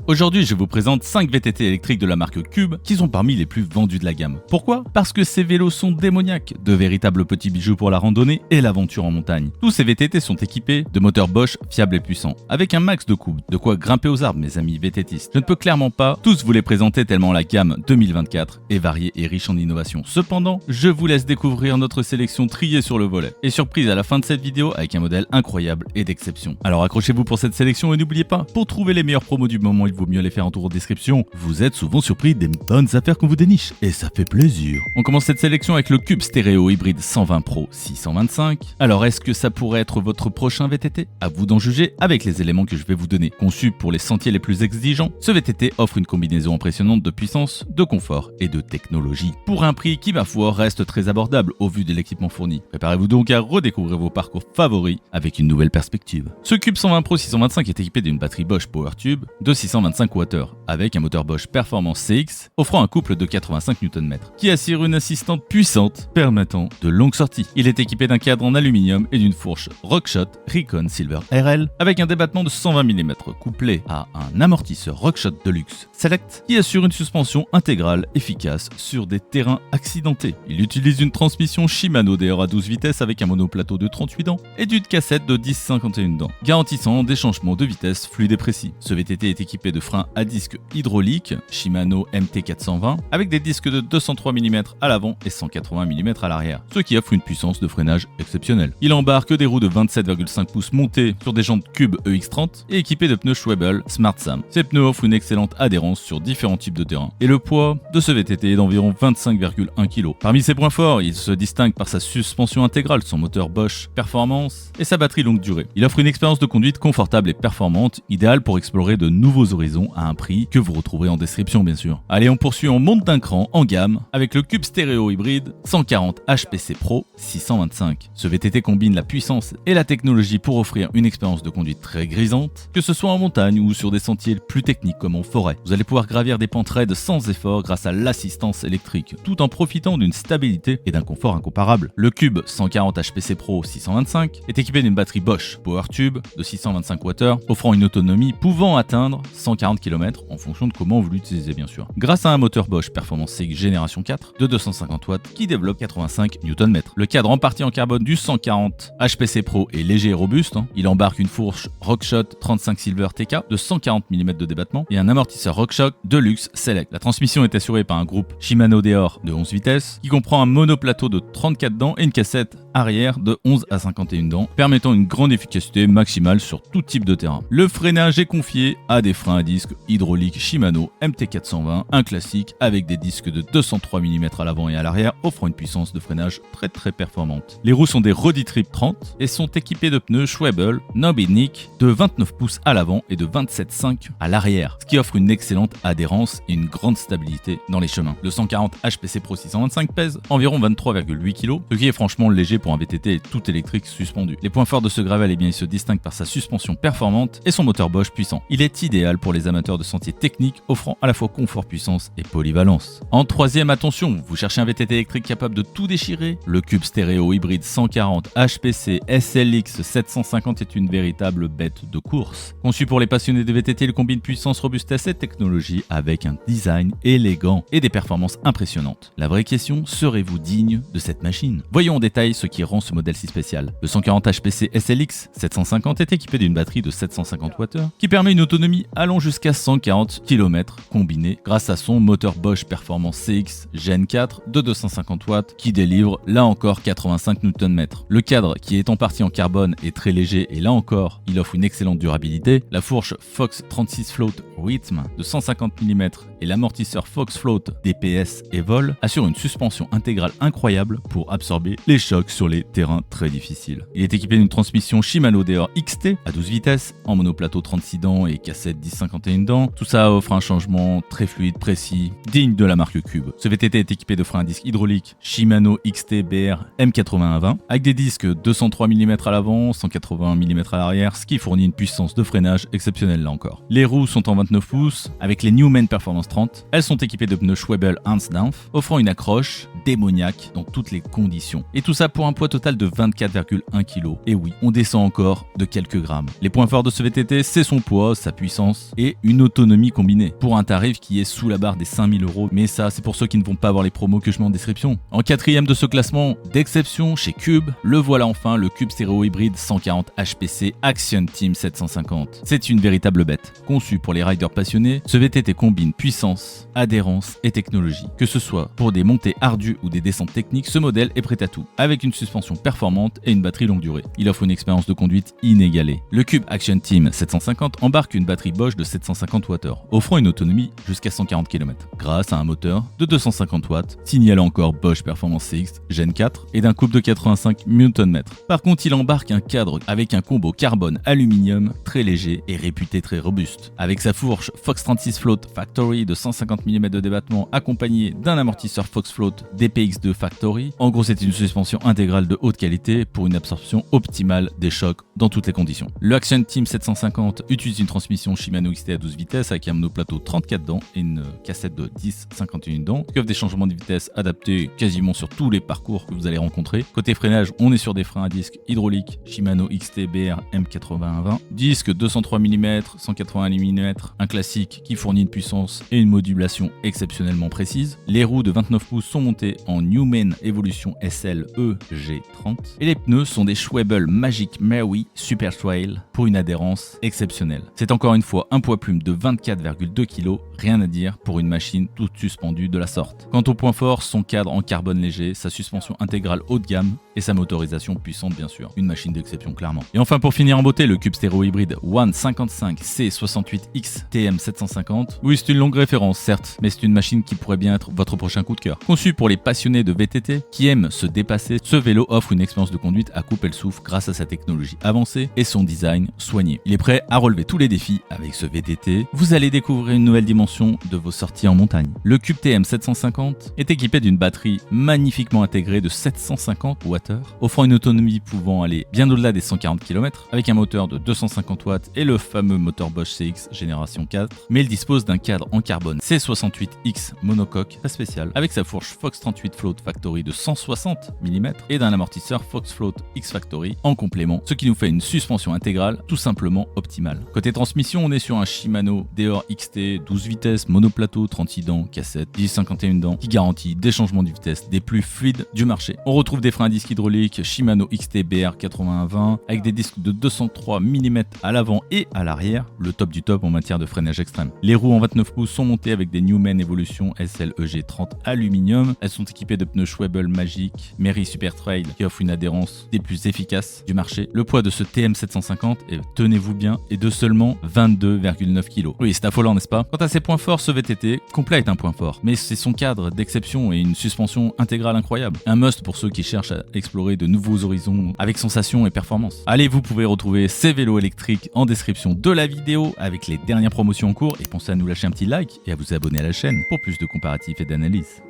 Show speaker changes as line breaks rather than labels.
Aujourd'hui, je vous présente 5 VTT électriques de la marque Cube qui sont parmi les plus vendus de la gamme. Pourquoi? Parce que ces vélos sont démoniaques, de véritables petits bijoux pour la randonnée et l'aventure en montagne. Tous ces VTT sont équipés de moteurs Bosch fiables et puissants, avec un max de coups, de quoi grimper aux arbres mes amis VTTistes. Je ne peux clairement pas tous vous les présenter tellement la gamme 2024 est variée et riche en innovation. Cependant, je vous laisse découvrir notre sélection triée sur le volet. Et surprise à la fin de cette vidéo avec un modèle incroyable et d'exception. Alors accrochez-vous pour cette sélection et n'oubliez pas, pour trouver les meilleurs promos du moment, il vaut mieux les faire en tour en description. Vous êtes souvent surpris des bonnes affaires qu'on vous déniche et ça fait plaisir. On commence cette sélection avec le Cube Stéréo Hybride 120 Pro 625. Alors est-ce que ça pourrait être votre prochain VTT? À vous d'en juger avec les éléments que je vais vous donner. Conçu pour les sentiers les plus exigeants, ce VTT offre une combinaison impressionnante de puissance, de confort et de technologie. Pour un prix qui ma foi reste très abordable au vu de l'équipement fourni. Préparez-vous donc à redécouvrir vos parcours favoris avec une nouvelle perspective. Ce Cube 120 Pro 625 est équipé d'une batterie Bosch PowerTube de 625 Wh avec un moteur Bosch Performance CX offrant un couple de 85 Nm qui assure une assistante puissante permettant de longues sorties. Il est équipé d'un cadre en aluminium et d'une fourche Rockshot Recon Silver RL avec un débattement de 120 mm couplé à un amortisseur Rockshot Deluxe Select qui assure une suspension intégrale efficace sur des terrains accidentés. Il utilise une transmission Shimano DR à 12 vitesses avec un monoplateau de 38 dents et d'une cassette de 10-51 dents, garantissant des changements de vitesse fluides et précis. Ce VTT est équipé de freins à disque hydraulique Shimano MT420 avec des disques de 203 mm à l'avant et 180 mm à l'arrière, ce qui offre une puissance de freinage exceptionnelle. Il embarque des roues de 27,5 pouces montées sur des jantes Cube EX30 et équipées de pneus Schwebel SmartSam. Ces pneus offrent une excellente adhérence sur différents types de terrain. Et le poids de ce VTT est d'environ 25,1 kg. Parmi ses points forts, il se distingue par sa suspension intégrale, son moteur Bosch Performance et sa batterie longue durée. Il offre une expérience de conduite confortable et performante, idéale pour explorer de nouveaux horizons à un prix que vous retrouverez en description bien sûr. Allez, on poursuit, on monte d'un cran en gamme avec le Cube Stéréo Hybride 140 HPC Pro 625. Ce VTT combine la puissance et la technologie pour offrir une expérience de conduite très grisante, que ce soit en montagne ou sur des sentiers plus techniques comme en forêt. Vous allez pouvoir gravir des pentes raides sans effort grâce à l'assistance électrique, tout en profitant d'une stabilité et d'un confort incomparable. Le Cube 140 HPC Pro 625 est équipé d'une batterie Bosch PowerTube de 625 Wh offrant une autonomie pouvant atteindre 140 km en fonction de comment vous l'utilisez bien sûr. Grâce à un moteur Bosch Performance CX Génération 4 de 250 watts qui développe 85 Nm. Le cadre en partie en carbone du 140 HPC Pro est léger et robuste. Il embarque une fourche Rockshot 35 Silver TK de 140 mm de débattement et un amortisseur Rockshot Deluxe Select. La transmission est assurée par un groupe Shimano DR de 11 vitesses qui comprend un monoplateau de 34 dents et une cassette arrière de 11 à 51 dents, permettant une grande efficacité maximale sur tout type de terrain. Le freinage est confié à des freins à disque hydrauliques Shimano MT420, un classique avec des disques de 203 mm à l'avant et à l'arrière, offrant une puissance de freinage très performante. Les roues sont des Roddy Trip 30 et sont équipées de pneus Schwebel Nobinic de 29 pouces à l'avant et de 27,5 à l'arrière, ce qui offre une excellente adhérence et une grande stabilité dans les chemins. Le 140 HPC Pro 625 pèse environ 23,8 kg, ce qui est franchement léger pour un VTT tout électrique suspendu. Les points forts de ce gravel, il se distingue par sa suspension performante et son moteur Bosch puissant. Il est idéal pour les amateurs de sentiers techniques, offrant à la fois confort, puissance et polyvalence. En troisième, attention, vous cherchez un VTT électrique capable de tout déchirer? Le Cube Stéréo Hybride 140 HPC SLX 750 est une véritable bête de course. Conçu pour les passionnés de VTT, il combine puissance, robustesse et technologie avec un design élégant et des performances impressionnantes. La vraie question, serez-vous digne de cette machine? Voyons en détail ce qui rend ce modèle si spécial. Le 140 HPC SLX 750 est équipé d'une batterie de 750 Wh qui permet une autonomie allant jusqu'à 140 km combinée grâce à son moteur Bosch Performance CX Gen 4 de 250 watts qui délivre là encore 85 Nm. Le cadre qui est en partie en carbone est très léger et là encore il offre une excellente durabilité. La fourche Fox 36 Float Rhythm de 150 mm et l'amortisseur Fox Float DPS Evol assurent une suspension intégrale incroyable pour absorber les chocs sur les terrains très difficiles. Il est équipé d'une transmission Shimano DR XT à 12 vitesses, en monoplateau 36 dents et cassette 10-51 dents. Tout ça offre un changement très fluide, précis, digne de la marque Cube. Ce VTT est équipé de freins à disque hydrauliques Shimano XT BR M8120 avec des disques 203 mm à l'avant, 180 mm à l'arrière, ce qui fournit une puissance de freinage exceptionnelle là encore. Les roues sont en 29 pouces avec les Newman Performance 30. Elles sont équipées de pneus Schwebel Hansdampf, offrant une accroche démoniaque dans toutes les conditions. Et tout ça pour un poids total de 24,1 kg. Et oui, on descend encore de quelques grammes. Les points forts de ce VTT, c'est son poids, sa puissance et une autonomie combinée, pour un tarif qui est sous la barre des 5000 €. Mais ça, c'est pour ceux qui ne vont pas voir les promos que je mets en description. En quatrième de ce classement, d'exception chez Cube, le voilà enfin, le Cube Stéréo Hybride 140 HPC Action Team 750. C'est une véritable bête. Conçu pour les riders passionnés, ce VTT combine puissance, adhérence et technologie. Que ce soit pour des montées ardues ou des descentes techniques, ce modèle est prêt à tout, avec une suspension performante et une batterie longue durée. Il offre une expérience de conduite inégalée. Le Cube Action Team 750 embarque une batterie Bosch de 750 Wh, offrant une autonomie jusqu'à 140 km, grâce à un moteur de 250 watts, signalant encore Bosch Performance CX Gen 4 et d'un couple de 85 Nm. Par contre, il embarque un cadre avec un combo carbone-aluminium très léger et réputé très robuste. Avec sa fourche Fox 36 Float Factory de 150 mm de débattement accompagné d'un amortisseur Fox Float DPX2 Factory. En gros, c'est une suspension intégrale de haute qualité pour une absorption optimale des chocs dans toutes les conditions. Le Action Team 750 utilise une transmission Shimano XT à 12 vitesses avec un monoplateau 34 dents et une cassette de 10-51 dents, qui offre des changements de vitesse adaptés quasiment sur tous les parcours que vous allez rencontrer. Côté freinage, on est sur des freins à disque hydrauliques Shimano XT BR M8120, disque 203 mm, 180 mm, un classique qui fournit une puissance et une modulation exceptionnellement précise. Les roues de 29 pouces sont montées en Newman Evolution SL EG30 et les pneus sont des Schwebel Magic Maui Super Trail pour une adhérence exceptionnelle. C'est encore une fois un poids plume de 24,2 kg, rien à dire pour une machine toute suspendue de la sorte. Quant au point fort, son cadre en carbone léger, sa suspension intégrale haut de gamme et sa motorisation puissante bien sûr. Une machine d'exception clairement. Et enfin pour finir en beauté, le Cube Stéréo Hybride One 55 C68X TM750. Oui, c'est une longue référence certes, mais c'est une machine qui pourrait bien être votre prochain coup de cœur. Conçu pour les passionnés de VTT qui aiment se dépasser, ce vélo offre une expérience de conduite à couper le souffle grâce à sa technologie avancée et son design soigné. Il est prêt à relever tous les défis avec ce VTT. Vous allez découvrir une nouvelle dimension de vos sorties en montagne. Le Cube TM750 est équipé d'une batterie magnifiquement intégrée de 750 Wh, offrant une autonomie pouvant aller bien au-delà des 140 km avec un moteur de 250 watts et le fameux moteur Bosch CX génération 4, mais il dispose d'un cadre en carbone C68X monocoque très spécial avec sa fourche Fox 38 Float Factory de 160 mm et d'un amortisseur Fox Float X Factory en complément, ce qui nous fait une suspension intégrale tout simplement optimale. Côté transmission, on est sur un Shimano Deore XT 12 vitesses, monoplateau, 36 dents, cassette, 10-51 dents, qui garantit des changements de vitesse des plus fluides du marché. On retrouve des freins à disque hydrauliques Shimano XT BR 8120 avec des disques de 203 mm à l'avant et à l'arrière, le top du top en matière de freinage extrême. Les roues en 29 pouces sont montées avec des Newman Evolution SL EG30 aluminium. Elles sont équipées de pneus Schwebel Magic Mary Super Trail qui offrent une adhérence des plus efficaces du marché. Le poids de ce TM750 est, tenez-vous bien, est de seulement 22,9 kg. Oui, c'est affolant, n'est-ce pas? Quant à ses points forts, ce VTT complet est un point fort, mais c'est son cadre d'exception et une suspension intégrale incroyable. Un must pour ceux qui cherchent à explorer de nouveaux horizons avec sensation et performance. Allez, vous pouvez retrouver ces vélos électriques en description de la vidéo avec les dernières promotions en cours et pensez à nous lâcher un petit like et à vous abonner à la chaîne pour plus de comparatifs et d'analyses.